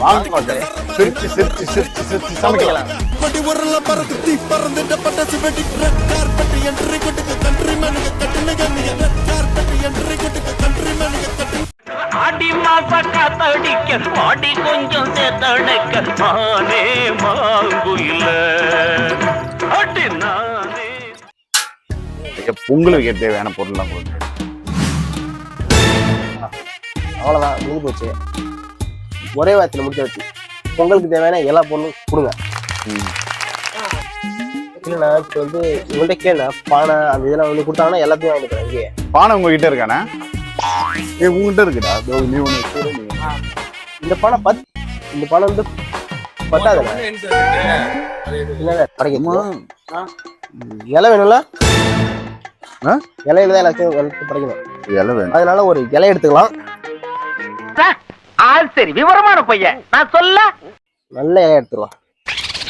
வாங்க மக்களே, சிரிச்சு சிரிச்சு சிரிச்சு சிரிச்சு சமைக்கலாம். ஆடி மாச காத்தடிக்க பாடி கொஞ்சம் சேத்தடைக்க மானே மாங்குயில அடி நானே. பொங்கலுக்கு தேவையான பொருள்லாம் கொடுங்க. அவ்வளோதான், முடிஞ்சு போச்சு. ஒரே வாரத்தில் முடிச்சு வச்சு பொங்கலுக்கு தேவையான எல்லா பொருளும் கொடுங்க. இல்லைண்ணா இப்போ வந்து இவங்கள்ட்ட கேளுண்ணா, பானை அந்த இதெல்லாம் வந்து கொடுத்தாங்கன்னா எல்லாத்தையும் வாங்கிக்கிறேன். இங்கே பானை உங்ககிட்ட இருக்கானே? உங்ககிட்ட இருக்குடா. நீ ஒன்று இந்த பானை இந்த பானை வந்து பத்தாதுண்ணா. இல்லை கிடைக்குமா? இலை வேணும்ல? இலையில தான் எல்லாத்தையும் படைக்கணும். இலை வேணும், அதனால ஒரு இலை எடுத்துக்கலாம். சரி, விவரமான பையன், நான் சொல்ல நல்ல இலையை எடுத்துக்கலாம்.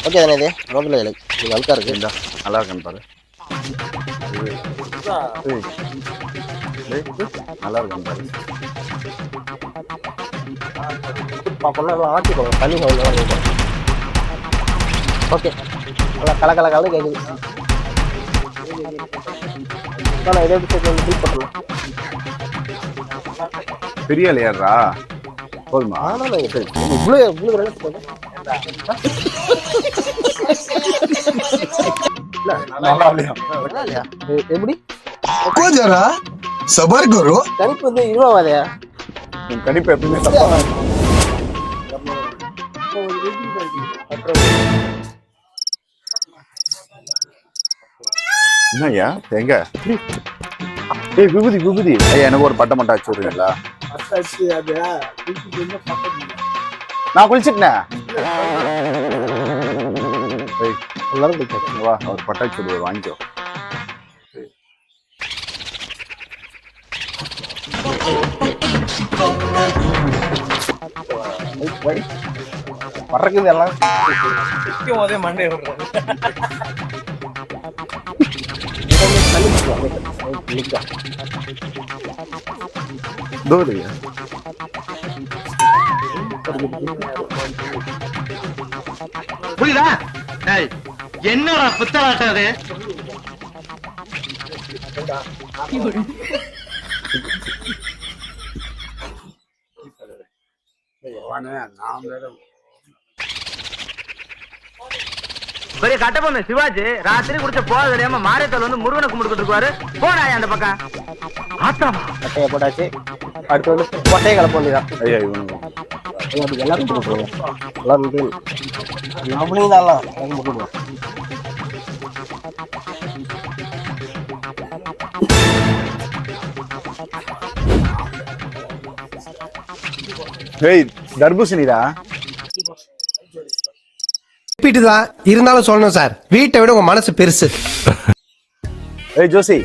ஓகே தானே? இது முதல்ல இலை இது அழுக்கா இருக்கு. நல்லா இருக்குன்னு பாரு. நல்லா இருக்குன்னு பாரு. பாப்பா ஆட்டிக்கோங்க, தண்ணி ஓகே. நல்லா கலக்கலக்காலும் கேட்குது. இதை எப்படி பண்ணலாம்? பெரிய இலையாடுறா போதுமா? இவ்வளோ எப்படி सबर करो। கணிப்பு வந்து இருவாதையா? கணிப்பு எப்பவுமே தப்பா. என்னய்யா எங்க? விபூதி விபூதி ஐயா, எனக்கு ஒரு பட்டை மட்டும் அடிச்சு விடுறீங்களா? நான் குளிச்சுட்டேன். எல்லாரும் குளிச்சாச்சு. வா, ஒரு பட்டை அடிச்சு விடுவார், வாங்கிக்கோ. பறக்குது எல்லாம். மண்டே புரியுதா? என்னடா புத்தலாட்டம் அது? பெரிய கட்டப்பொண்ணு சிவாஜி ராத்திரி குடிச்ச போத தெரியாம மாரியத்தோல் வந்து முருகனை கும்பிட்டு இருப்பாரு. போனாயா அந்த பக்கம்? கட்டையை போட்டாச்சு. அடுத்து வந்து கொட்டையை கலப்ப வேண்டியதான். ஐயா இவனுங்க எல்லாரும் போட்டுருவோம். எல்லாரும் அப்படியும் தான் போட்டுருவோம். ஏய் தர்பூசணிடா. தான் இருந்தாலும் சொல்லணும் சார், வீட்டை விட உங்க மனசு பெருசு. ஏய் ஜோசி,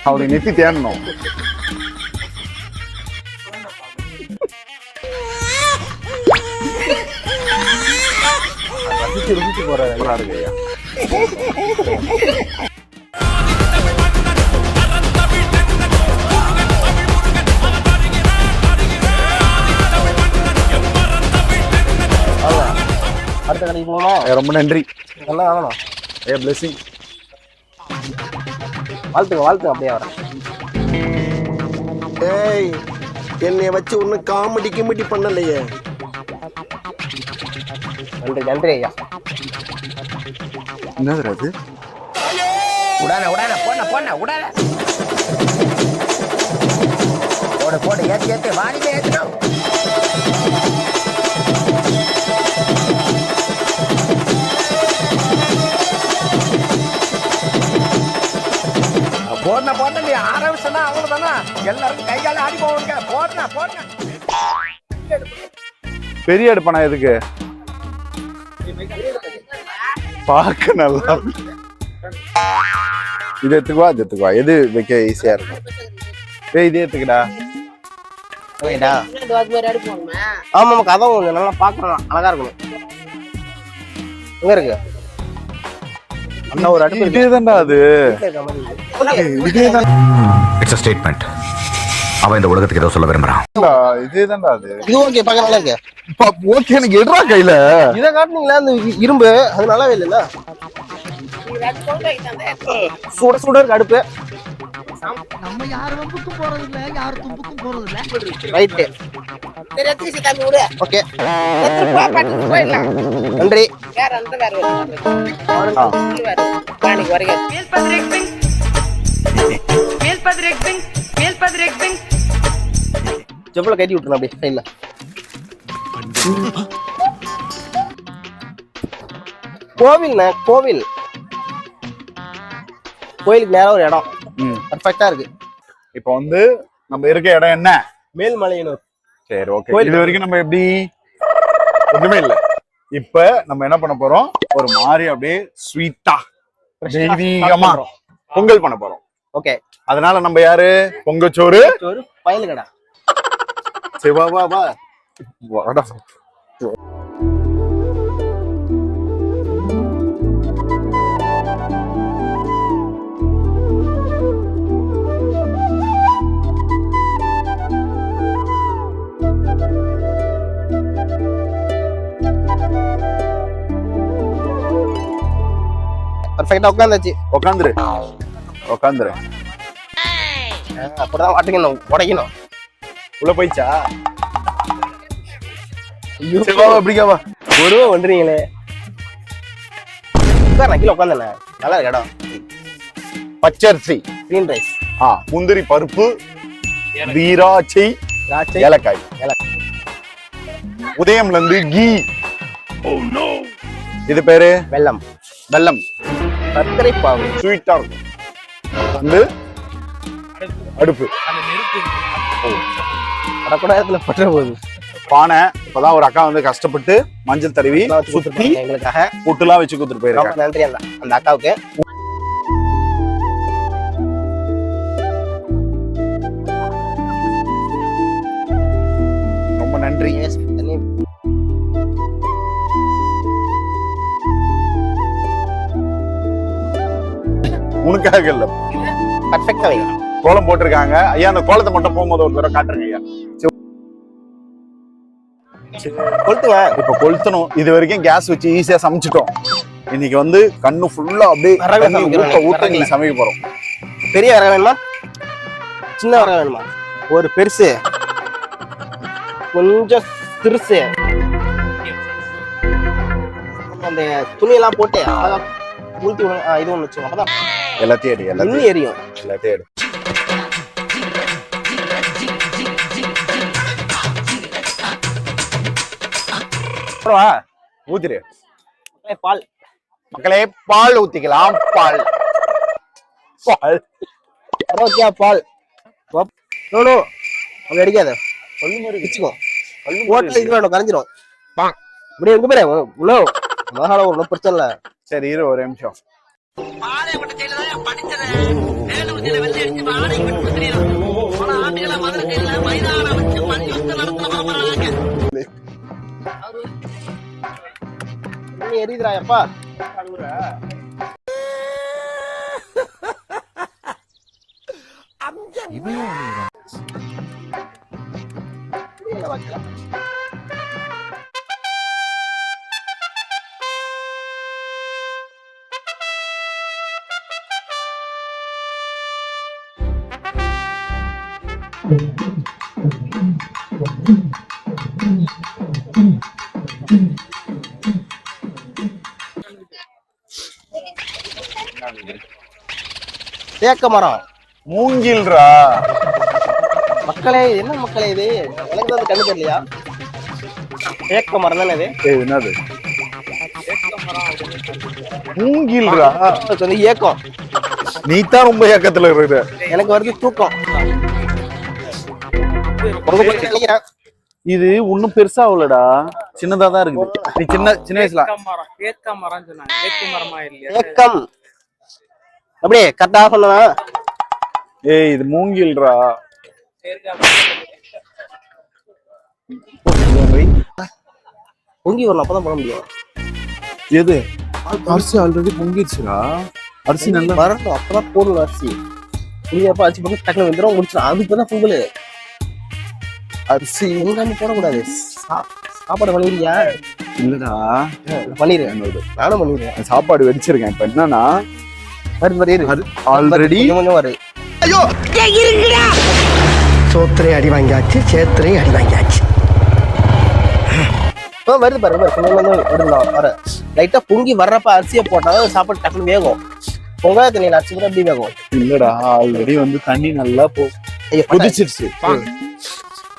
அவனை நெத்தி தேடணும். ருசிச்சு போறாரு ஐயா. அடுத்த கடைக்கு போகணும். ரொம்ப நன்றி. நல்லா வாங்கணும். பிளெஸிங். வாழ்த்துங்க அப்படியே வரேன். ஏய், என்னைய வச்சு ஒன்னும் காமெடி கிமெடி பண்ணலையே. நன்றி நன்றி ஐயா. என்னது அது? உடான உடான போன போன உடான போட போட ஏத்தி வாணிவே ஏத்துறோம். போடன போடன நீ ஆரம்பிச்சனா அவ்வளவுதானா? எல்லாரும் கைகால ஆடி போவாங்க. போடன போடன. பெரிய அடுப்பானா எதுக்கு? பார்க்க நல்லா. இது எடுத்துக்குவா. எது வைக்க ஈஸியா இருக்கும்? இது எடுத்துக்கடா. ஆமா, கதவு நல்லா பாக்கலாம், அழகா இருக்கணும். எங்க இருக்கு அண்ணா ஒரு அடுப்பு? இதேதான்டா அது. It's a statement. அவன் இந்த உலகத்துக்கு ஏதோ சொல்ல விரும்புறான். இதேதான்டா அது. இது ஓகே, பார்க்க நல்லா இருக்கு. ஓகே, எனக்கு எடுறா கையில. இதை காட்டுனீங்களா அந்த இரும்பு, அது நல்லாவே இல்லைல்ல. சுட சுட இருக்கு அடுப்பு. நம்ம யார் வம்புக்கும் போறது இல்ல, யார் தும்புக்கும் போறது இல்ல. ரைட்டு, ஓகே, நன்றி. செப்பல கட்டி விட்டுருங்க அப்படியே சைட்ல. கோவில்ண்ணே, கோவில். கோயிலுக்கு நேரம் ஒரு இடம் பர்ஃபெக்டா இருக்கு. இப்ப வந்து நம்ம இருக்க இடம் என்ன? மேல்மலையனூர். சரி, ஓகே. இது வரைக்கும் நம்ம எப்படி ஒண்ணுமே இல்ல. இப்ப நம்ம என்ன பண்ண போறோம்? ஒரு மாதிரி அப்படியே ஸ்வீட்டா தெய்வீகமா பொங்கல் பண்ண போறோம். ஓகே, அதனால நம்ம யாரு? பொங்கச்சோறு பயலு கடை. சரி, வா வா வா. வாடா. பர்ஃபெக்ட்டா உட்கார்ந்தாச்சு. உட்காந்துரு. அப்படிதான் வாட்டிக்கணும், உடைக்கணும். உள்ள போயிச்சா? எப்படிக்கா வா. ஒருவா வந்துறீங்களே. நான் கீழே உட்காந்தேண்ணே, நல்லா இருக்கு இடம். பச்சரிசி, கிரீன் ரைஸ், முந்திரி பருப்பு, திராட்சை, ஏலக்காய், உதயம்ல இருந்து கீ. இது பேரு வெல்லம், வெல்லம், சர்க்கரை பாவு, ஸ்வீட்டா இருக்கும். வந்து அடுப்பு அடக்கூட இடத்துல பற்ற போகுது. பானை. இப்பதான் ஒரு அக்கா வந்து கஷ்டப்பட்டு மஞ்சள் தடவி சுத்தி எங்களுக்காக புட்டுலாம் வச்சு கொடுத்துட்டு போயிருக்காங்க. ரொம்ப நன்றி அந்த அக்காவுக்கு. ரொம்ப நன்றி. உனக்காக இல்ல, பர்ஃபெக்ட்டா வைங்க. கோலம் போட்டிருக்காங்க ஐயா. அந்த கோலத்தை மட்டும் போகும்போது ஒரு தடவை காட்டுறேங்க ஐயா. கொளுத்துவா. இப்ப கொளுத்தணும். இது வரைக்கும் கேஸ் வச்சு ஈஸியா சமைச்சிட்டோம். இன்னைக்கு வந்து கண்ணு ஃபுல்லா அப்படியே ஊட்ட நீ சமைக்க போறோம். பெரிய வர வேணுமா, சின்ன வர வேணுமா? ஒரு பெருசு, கொஞ்சம் சிறுசு. அந்த துணியெல்லாம் போட்டு ஊழ்த்தி இது ஒண்ணு வச்சுக்கோங்க. அப்பதான் எல்லாத்தையும் எடு, இன்னும் எரியும். எல்லாத்தையும் எடு. ஊத்திரு. பால் மக்களே, பால் ஊத்திக்கலாம். பால் பால் ஓகே, பால். அப்படி அடிக்காத, வச்சுக்கோ. ஓட்டல் இது வேணும், கரைஞ்சிரும். இப்படி எங்க பேரு இவ்வளோ மகால ஒன்றும் பிரச்சனை இல்லை. சரி, இரு ஒரு நிமிஷம். எரியுதுராயப்பா. தேக்க மரம், மூங்கில்ரா. மக்களே என்ன மக்களே இது? எனக்கு வந்து கண்ணு தெரியலையா? தேக்க மரம் தானே இது? என்னது மூங்கில்ரா? வந்து ஏக்கம். நீ தான் ரொம்ப ஏக்கத்துல இருக்கு. எனக்கு வருது தூக்கம். இது ஒன்னும் பெருசா ஆகலடா, சின்னதா தான் இருக்குது. நீ சின்ன வயசுல ஏக்கம் அப்படியே கரெக்டா சொன்னா. ஏய், இது மூங்கில்ரா. பொங்கி வரணும், அப்பதான் பண்ண முடியும். எது? அரிசி ஆல்ரெடி பொங்கிடுச்சுடா. அரிசி நல்லா வரட்டும், அப்பதான் போடணும். அரிசி புளியப்பா அரிசி போட்டு டக்குனு வந்துடும், முடிச்சிடும். அதுக்குதான் பொங்கல். அரிசி வெங்காயம் போடக்கூடாது. சாப்பாடு பண்ணிருக்கியா? இல்லடா, பண்ணிரு. நானும் பண்ணிடுறேன். சாப்பாடு வெடிச்சிருக்கேன். இப்ப என்னன்னா வருது ஆல்ரெடி கொஞ்சம் வருது. சோத்திரையும் அடி வாங்கியாச்சு, சேத்திரையும் அடி வாங்கியாச்சு. வருது பாரு, வருதுண்ணா. வர லைட்டா பொங்கி வர்றப்ப அரிசியை போட்டாலும் சாப்பாடு டக்குனு வேகும். பொங்காத தண்ணியில் அரிசி கூட எப்படி வேகும்? இல்லடா, ஆல்ரெடி வந்து தண்ணி நல்லா கொதிச்சிருச்சு.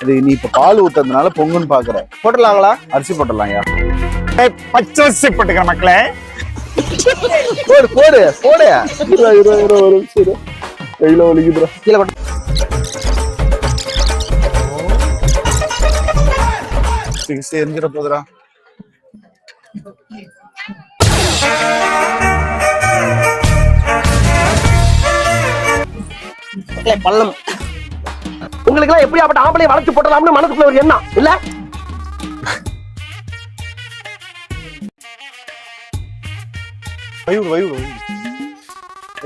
அது நீ இப்ப பால் ஊத்துறதுனால பொங்குன்னு பாக்குற. போட்டுடலாங்களா? அரிசி போட்டுடலாங்க. பச்சை அரிசி போட்டுக்கிற மக்களே. போடு போடு போடு. ஒரு நிமிஷம் கையில ஒலிக்குதுடா. கீழே போட்டு எரிஞ்சிட போதுடா. பள்ளம். உங்களுக்கு எல்லாம் எப்படியாப்பட்ட ஆம்பளை வளர்ச்சி போட்டலாம்னு மனசுக்குள்ள ஒரு எண்ணம் இல்ல?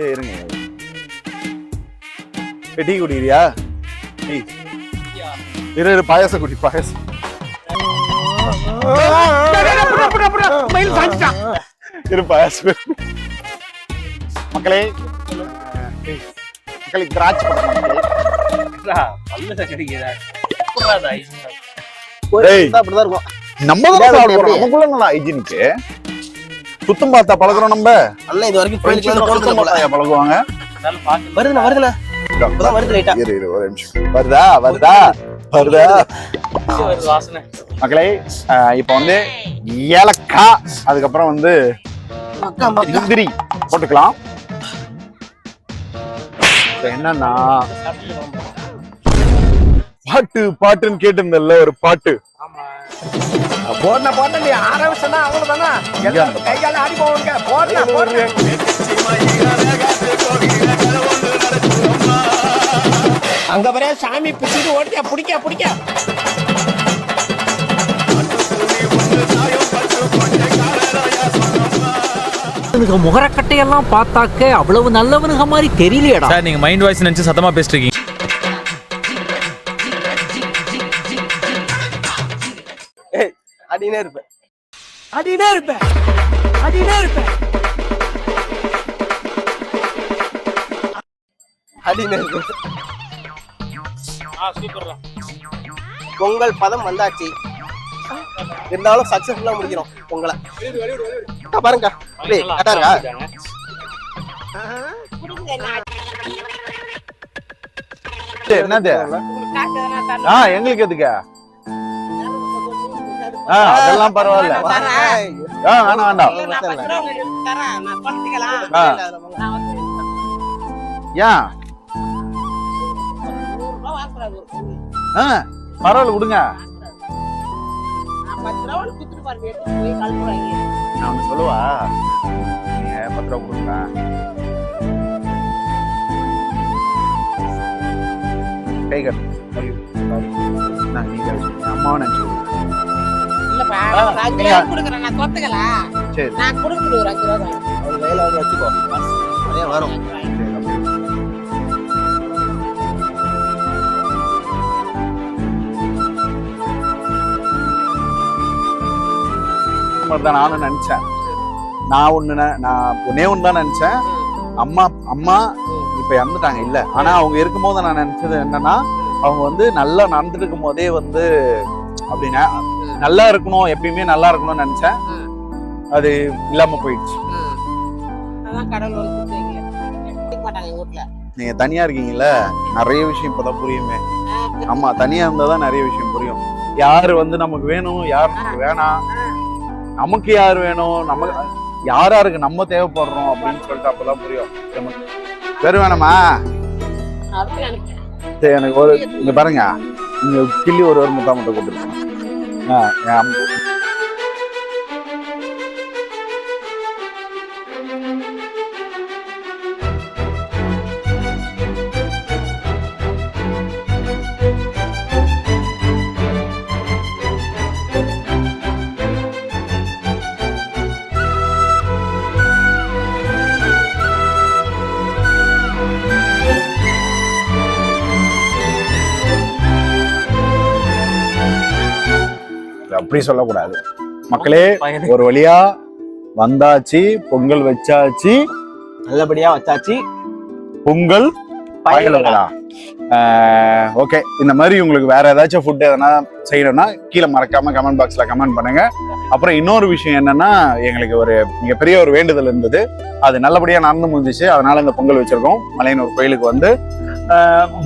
இருங்க, டீ குடிக்கிறியா? இரு, பாயாசம் குடி, பாயாசம். இரு, பாயாசம். மக்களே திராட்சை அப்படிதான் இருக்கும். ஹைஜீனிக்கு சுத்தம் பார்த்தா பழகுறோம். நம்ம நல்லா இது வரைக்கும் பழகுவாங்க. வருதுண்ணா வருதுண்ணா. வருது லைட்டா. ஒரு நிமிஷம். வருதா மக்களே. இப்ப வந்து ஏலக்காய், அதுக்கப்புறம் வந்து முந்திரி போட்டுக்கலாம். என்னன்னா பாட்டுன்னு கேட்டிருந்தல்ல ஒரு பாட்டு. போட்ட நீ ஆரம்பிச்சா அவ்வளவுதானா? எல்லாரும் கையால ஆடி போவாங்க. போட்ட அங்க வர சாமி பிடிச்சிட்டு ஓடிக்க பிடிக்க முகரக்கட்டையெல்லாம் பார்த்தாக்க அவ்வளவு நல்லவனுங்க மாதிரி தெரியலையடா. சார், நீங்க மைண்ட் வாய்ஸ் நினைச்சு சத்தமா பேசிட்டு இருக்கீங்க. அடினே இருப்பேன். பொங்கல் பதம் வந்தாச்சு. இருந்தாலும் சக்சஸ்ஃபுல்லா முடிக்கிறோம் பொங்கலை. பாருங்க கரெக்டா இருக்கா? என்னது? எங்களுக்கு எதுக்கு? அதெல்லாம் பரவாயில்ல. வேண்டாம். ஏன் பரவாயில்ல, விடுங்க. நான் ஒண்ணு சொல்லுவா, நீங்க 10 ரூபா கொடுங்க. கை கட்டு. நீங்க அம்மாவை நினைச்சு சரி வச்சுக்கோ. வரும் தான் நானும் நினைச்சேன். நான் ஒன்னே ஒண்ணுதான் நினைச்சேன். அம்மா இப்ப இறந்துட்டாங்க இல்ல, ஆனா அவங்க இருக்கும்போது நான் நினைச்சது என்னன்னா, அவங்க வந்து நல்லா நடந்துட்டு இருக்கும் போதே வந்து அப்படின்னா நல்லா இருக்கணும், எப்பயுமே நல்லா இருக்கணும்னு நினைச்சேன். அது இல்லாம போயிடுச்சு. நீங்க தனியா இருக்கீங்கல்ல, நிறைய விஷயம் இப்பதான் புரியுமே. ஆமா, தனியா இருந்தாதான் நிறைய விஷயம் புரியும். யாரு வந்து நமக்கு வேணும், யார் நமக்கு வேணாம், நமக்கு யார் வேணும், நமக்கு யாருக்கு நம்ம தேவைப்படுறோம் அப்படின்னு சொல்லிட்டு அப்பதான் புரியும். வேறு வேணாமா? சரி, எனக்கு ஒரு இங்க பாருங்க, இங்க கிள்ளி ஒரு முட்டை கொடுத்துருக்கோம். அப்படி சொல்லக்கூடாது மக்களே. ஒரு வழியா வந்தாச்சு, பொங்கல் வச்சாச்சு, நல்லபடியா வச்சாச்சு. பொங்கல் பயனுள்ளதா? ஓகே, இந்த மாதிரி உங்களுக்கு வேற ஏதாச்சும் ஃபுட் எதனா செய்யணும்னா கீழே மறக்காம கமெண்ட் பாக்ஸ்ல கமெண்ட் பண்ணுங்க. அப்புறம் இன்னொரு விஷயம் என்னன்னா, எங்களுக்கு ஒரு மிகப்பெரிய ஒரு வேண்டுதல் இருந்தது, அது நல்லபடியா நடந்து முடிஞ்சிச்சு. அதனால இந்த பொங்கல் வச்சிருக்கோம் மலையனூர் கோயிலுக்கு வந்து.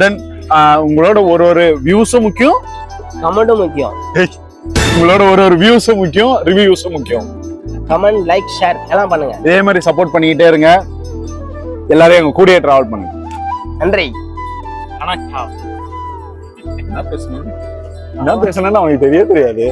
தென் உங்களோட ஒரு வியூஸும் முக்கியம், கமெண்ட்டும் முக்கியம். உங்களோட ஒரு வியூஸும் முக்கியம், ரிவ்யூஸும் முக்கியம். கமெண்ட், லைக், ஷேர் எல்லாம் பண்ணுங்க. இதே மாதிரி சப்போர்ட் பண்ணிக்கிட்டே இருங்க. எல்லாரையும் எங்க கூடயே டிராவல் பண்ணுங்க. நன்றி. என்ன பேசணும்னு அவனுக்கு தெரியாது.